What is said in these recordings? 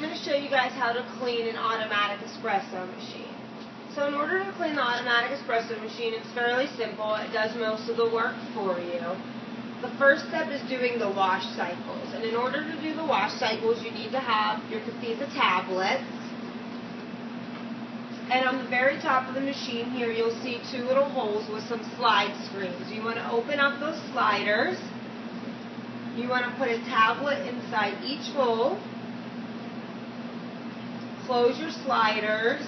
going to show you guys how to clean an automatic espresso machine. So in order to clean the automatic espresso machine, it's fairly simple. It does most of the work for you. The first step is doing the wash cycles. And in order to do the wash cycles, you need to have your Cafiza tablets. And on the very top of the machine here, you'll see two little holes with some slide screens. You want to open up those sliders. You want to put a tablet inside each hole. Close your sliders.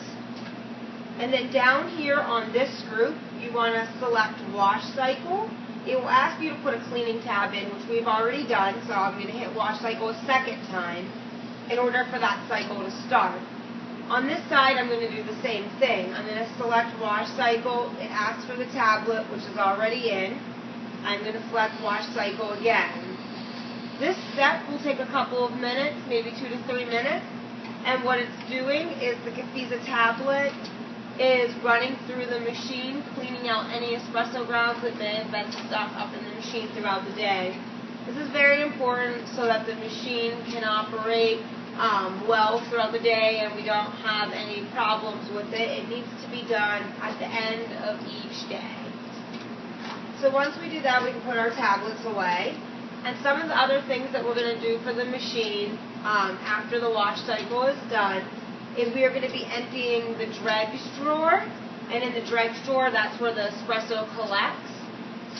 And then down here on this group, you want to select wash cycle. It will ask you to put a cleaning tab in, which we've already done, so I'm going to hit wash cycle a second time in order for that cycle to start. On this side, I'm going to do the same thing. I'm going to select wash cycle. It asks for the tablet, which is already in. I'm going to select wash cycle again. This step will take a couple of minutes, maybe 2 to 3 minutes, and what it's doing is the Cafiza tablet is running through the machine, cleaning out any espresso grounds that may have been stuck up in the machine throughout the day. This is very important so that the machine can operate well throughout the day and we don't have any problems with it. It needs to be done at the end of each day. So once we do that, we can put our tablets away. And some of the other things that we're going to do for the machine after the wash cycle is done is we are going to be emptying the dregs drawer, and in the dregs drawer, that's where the espresso collects.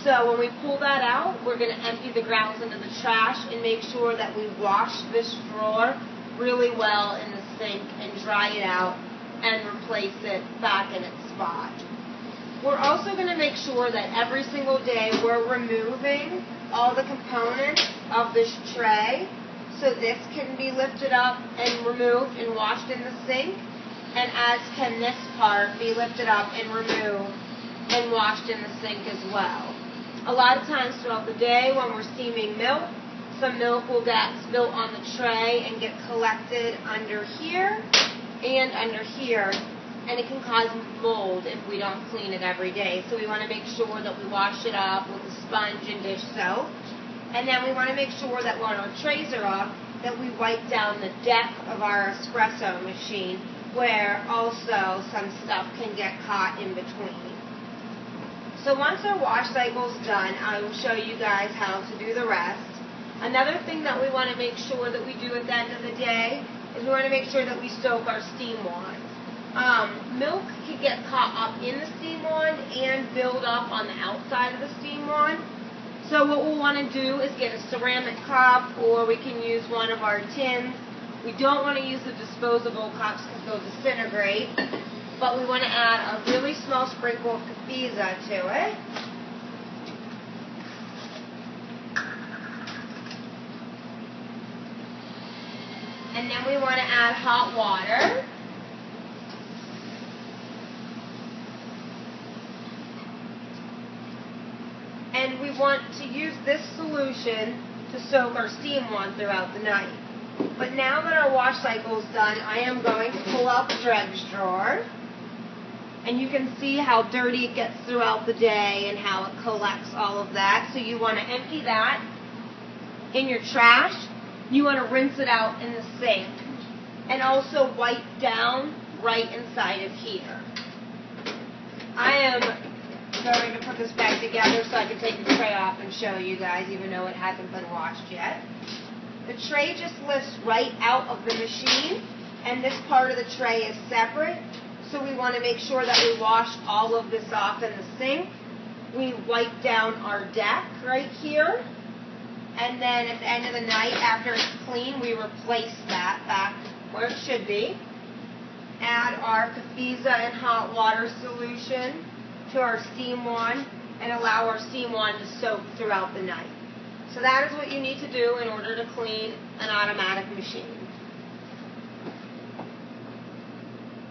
So when we pull that out, we're going to empty the grounds into the trash and make sure that we wash this drawer really well in the sink and dry it out and replace it back in its spot. We're also going to make sure that every single day we're removing all the components of this tray. So this can be lifted up and removed and washed in the sink, and as can this part be lifted up and removed and washed in the sink as well. A lot of times throughout the day when we're steaming milk, some milk will get spilt on the tray and get collected under here and under here, and it can cause mold if we don't clean it every day. So we want to make sure that we wash it up with a sponge and dish soap. And then we want to make sure that when our trays are off, that we wipe down the deck of our espresso machine where also some stuff can get caught in between. So once our wash cycle is done, I will show you guys how to do the rest. Another thing that we want to make sure that we do at the end of the day is we want to make sure that we soak our steam wand. Milk can get caught up in the steam wand and build up on the outside of the steam wand. So what we'll want to do is get a ceramic cup, or we can use one of our tins. We don't want to use the disposable cups because they'll disintegrate, but we want to add a really small sprinkle of Cafiza to it. And then we want to add hot water. And we want to use this solution to soak our steam wand throughout the night. But now that our wash cycle is done, I am going to pull out the dregs drawer. And you can see how dirty it gets throughout the day and how it collects all of that. So you want to empty that in your trash. You want to rinse it out in the sink. And also wipe down right inside of here. I am going to put this back together so I can take the tray off and show you guys, even though it hasn't been washed yet. The tray just lifts right out of the machine, and this part of the tray is separate, so we want to make sure that we wash all of this off in the sink. We wipe down our deck right here, and then at the end of the night, after it's clean, we replace that back where it should be. Add our Cafiza and hot water solution to our steam wand and allow our steam wand to soak throughout the night. So that is what you need to do in order to clean an automatic machine.